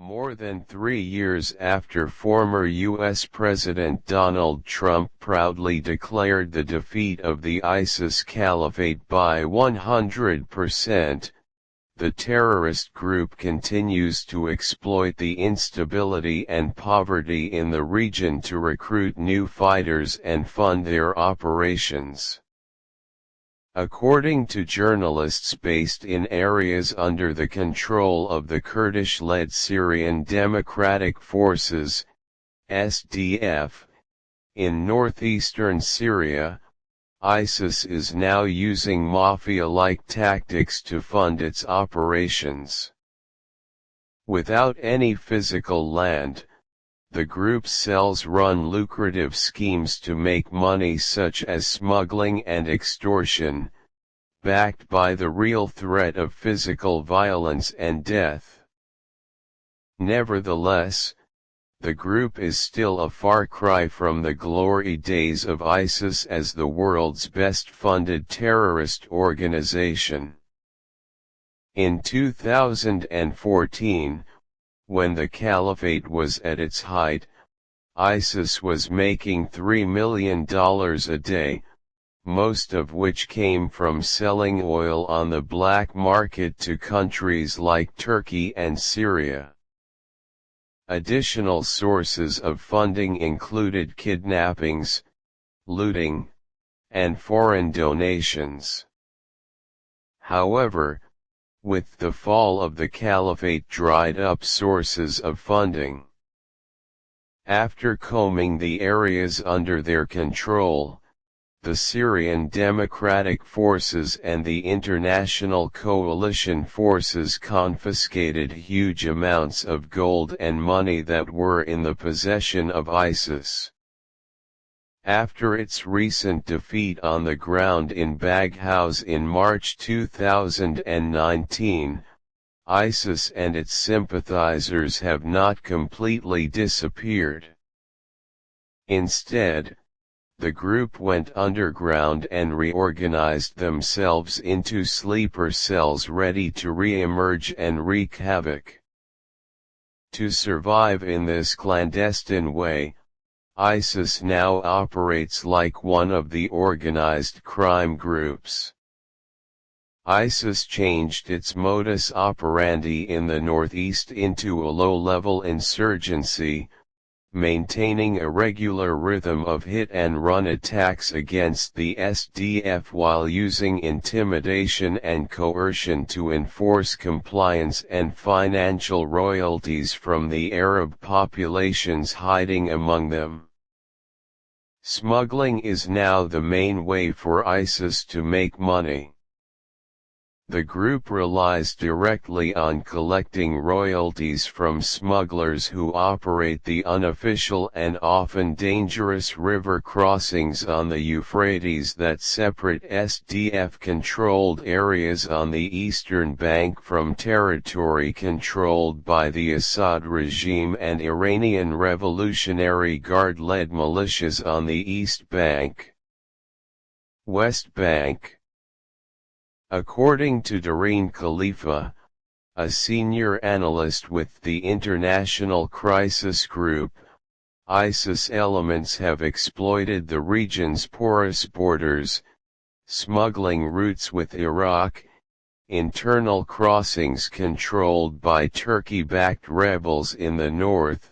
More than 3 years after former U.S. President Donald Trump proudly declared the defeat of the ISIS Caliphate by 100%, the terrorist group continues to exploit the instability and poverty in the region to recruit new fighters and fund their operations. According to journalists based in areas under the control of the Kurdish-led Syrian Democratic Forces, SDF, in northeastern Syria, ISIS is now using mafia-like tactics to fund its operations. Without any physical land, the group's cells run lucrative schemes to make money such as smuggling and extortion, backed by the real threat of physical violence and death. Nevertheless, the group is still a far cry from the glory days of ISIS as the world's best-funded terrorist organization. In 2014, when the caliphate was at its height, ISIS was making $3 million a day, most of which came from selling oil on the black market to countries like Turkey and Syria. Additional sources of funding included kidnappings, looting, and foreign donations. However, with the fall of the caliphate dried up sources of funding. After combing the areas under their control, the Syrian Democratic Forces and the international coalition forces confiscated huge amounts of gold and money that were in the possession of ISIS. After its recent defeat on the ground in Baghouz in March 2019, ISIS and its sympathizers have not completely disappeared. Instead, the group went underground and reorganized themselves into sleeper cells ready to re-emerge and wreak havoc. To survive in this clandestine way, ISIS now operates like one of the organized crime groups. ISIS changed its modus operandi in the northeast into a low-level insurgency, maintaining a regular rhythm of hit-and-run attacks against the SDF while using intimidation and coercion to enforce compliance and financial royalties from the Arab populations hiding among them. Smuggling is now the main way for ISIS to make money. The group relies directly on collecting royalties from smugglers who operate the unofficial and often dangerous river crossings on the Euphrates that separate SDF-controlled areas on the eastern bank from territory controlled by the Assad regime and Iranian Revolutionary Guard-led militias on the East Bank. West Bank. According to Dareen Khalifa, a senior analyst with the International Crisis Group, ISIS elements have exploited the region's porous borders, smuggling routes with Iraq, internal crossings controlled by Turkey-backed rebels in the north,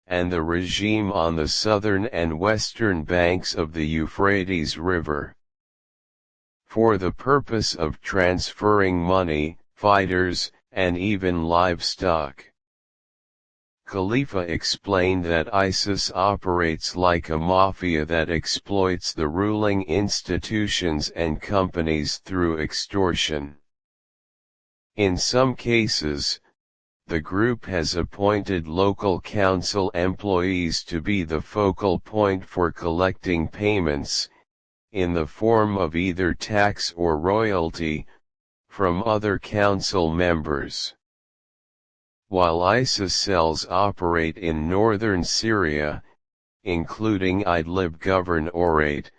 and the regime on the southern and western banks of the Euphrates River. For the purpose of transferring money, fighters, and even livestock. Khalifa explained that ISIS operates like a mafia that exploits the ruling institutions and companies through extortion. In some cases, the group has appointed local council employees to be the focal point for collecting payments, in the form of either tax or royalty, from other council members. While ISIS cells operate in northern Syria, including Idlib Governorate,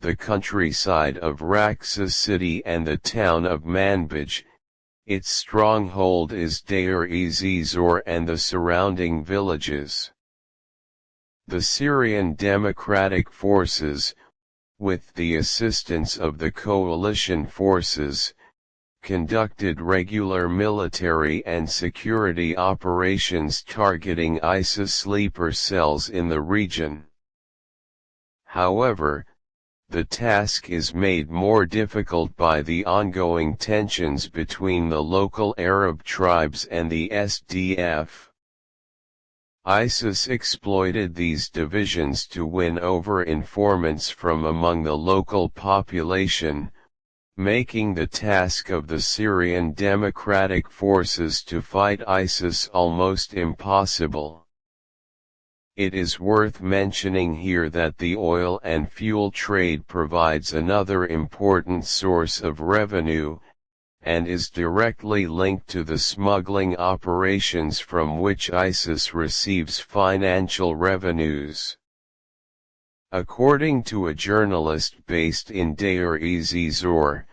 the countryside of Raqqa city and the town of Manbij, Its stronghold is Deir-ez-Zor and the surrounding villages. The Syrian Democratic Forces, with the assistance of the coalition forces, conducted regular military and security operations targeting ISIS sleeper cells in the region. However, the task is made more difficult by the ongoing tensions between the local Arab tribes and the SDF. ISIS exploited these divisions to win over informants from among the local population, making the task of the Syrian Democratic Forces to fight ISIS almost impossible. It is worth mentioning here that the oil and fuel trade provides another important source of revenue, and is directly linked to the smuggling operations from which ISIS receives financial revenues. According to a journalist based in Deir-ez-Zor,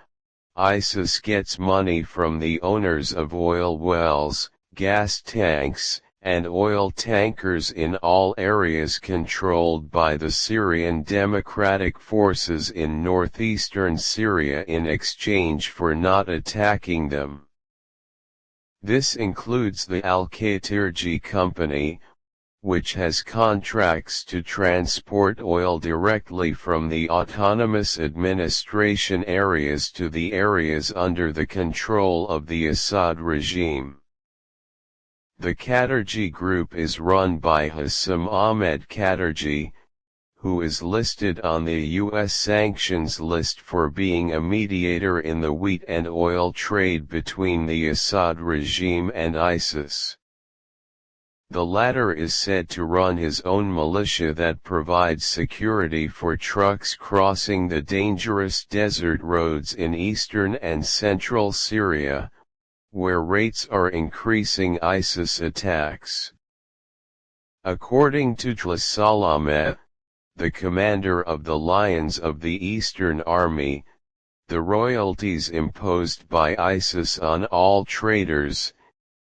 ISIS gets money from the owners of oil wells, gas tanks, and oil tankers in all areas controlled by the Syrian Democratic Forces in northeastern Syria in exchange for not attacking them. This includes the Al-Qatirji Company, which has contracts to transport oil directly from the autonomous administration areas to the areas under the control of the Assad regime. The Qatirji Group is run by Hassam Ahmed Qatirji, who is listed on the U.S. sanctions list for being a mediator in the wheat and oil trade between the Assad regime and ISIS. The latter is said to run his own militia that provides security for trucks crossing the dangerous desert roads in eastern and central Syria, where rates are increasing ISIS attacks. According to Tlasalame, the commander of the Lions of the Eastern Army, the royalties imposed by ISIS on all traders,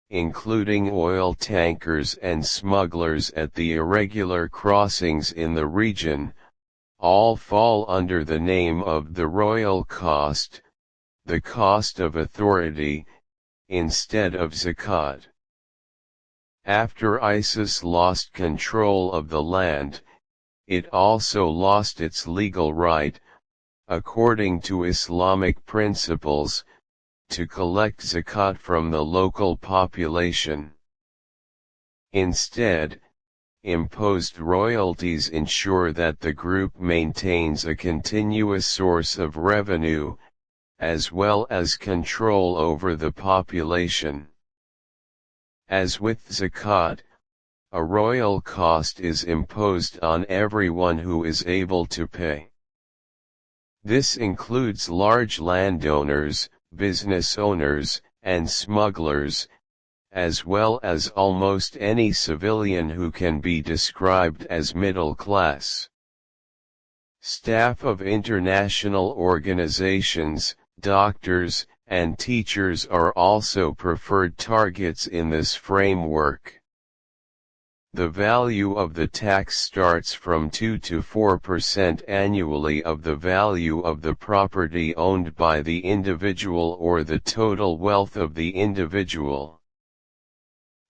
including oil tankers and smugglers at the irregular crossings in the region, all fall under the name of the royal cost, the cost of authority, instead of zakat. After ISIS lost control of the land, it also lost its legal right, according to Islamic principles, to collect zakat from the local population. Instead, imposed royalties ensure that the group maintains a continuous source of revenue, as well as control over the population. As with zakat, a royal cost is imposed on everyone who is able to pay. This includes large landowners, business owners, and smugglers, as well as almost any civilian who can be described as middle class. Staff of international organizations, doctors, and teachers are also preferred targets in this framework. The value of the tax starts from 2 to 4% annually of the value of the property owned by the individual or the total wealth of the individual.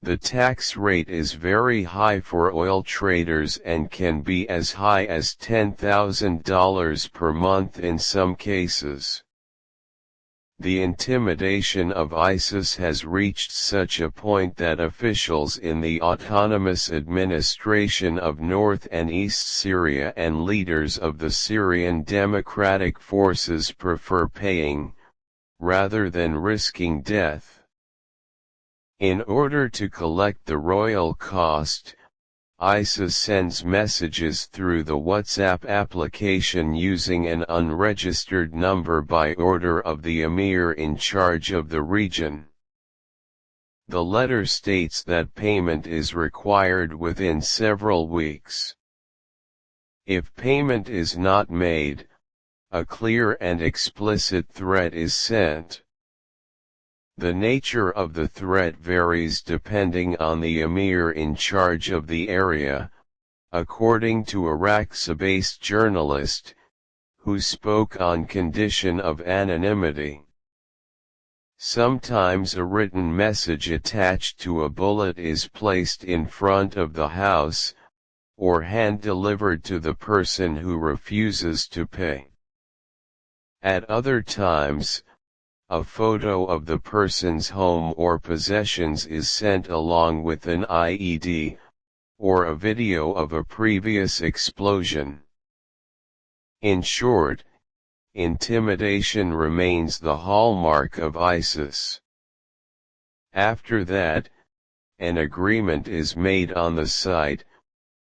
The tax rate is very high for oil traders and can be as high as $10,000 per month in some cases. The intimidation of ISIS has reached such a point that officials in the autonomous administration of North and East Syria and leaders of the Syrian Democratic Forces prefer paying, rather than risking death. In order to collect the royal cost, ISIS sends messages through the WhatsApp application using an unregistered number by order of the emir in charge of the region. The letter states that payment is required within several weeks. If payment is not made, a clear and explicit threat is sent. The nature of the threat varies depending on the emir in charge of the area, according to Iraq-based journalist, who spoke on condition of anonymity. Sometimes a written message attached to a bullet is placed in front of the house, or hand-delivered to the person who refuses to pay. At other times, a photo of the person's home or possessions is sent along with an IED, or a video of a previous explosion. In short, intimidation remains the hallmark of ISIS. After that, an agreement is made on the site,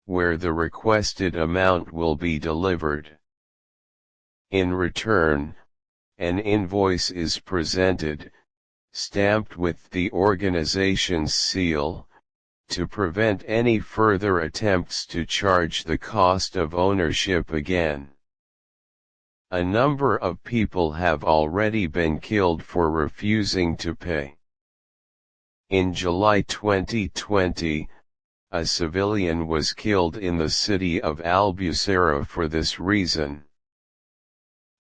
where the requested amount will be delivered. In return, an invoice is presented, stamped with the organization's seal, to prevent any further attempts to charge the cost of ownership again. A number of people have already been killed for refusing to pay. In July 2020, a civilian was killed in the city of Al-Busayra for this reason.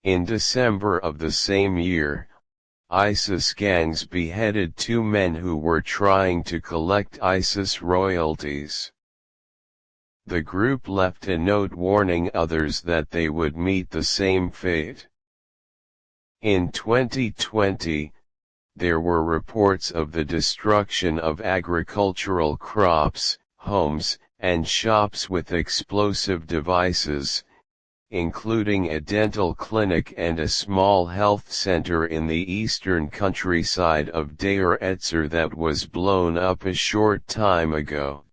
In December of the same year, ISIS gangs beheaded 2 men who were trying to collect ISIS royalties. The group left a note warning others that they would meet the same fate. In 2020, there were reports of the destruction of agricultural crops, homes, and shops with explosive devices, including a dental clinic and a small health center in the eastern countryside of Deir Ezzor that was blown up a short time ago.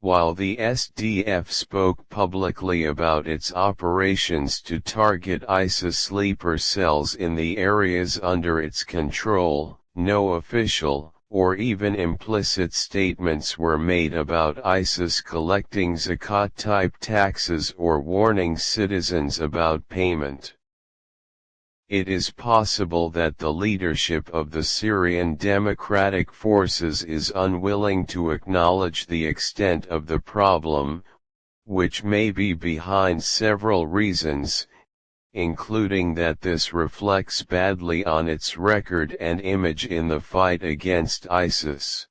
While the SDF spoke publicly about its operations to target ISIS sleeper cells in the areas under its control, no official, or even implicit statements were made about ISIS collecting zakat-type taxes or warning citizens about payment. It is possible that the leadership of the Syrian Democratic Forces is unwilling to acknowledge the extent of the problem, which may be behind several reasons, including that this reflects badly on its record and image in the fight against ISIS.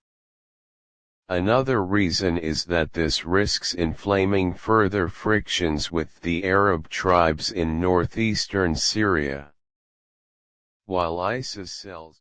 Another reason is that this risks inflaming further frictions with the Arab tribes in northeastern Syria. While ISIS cells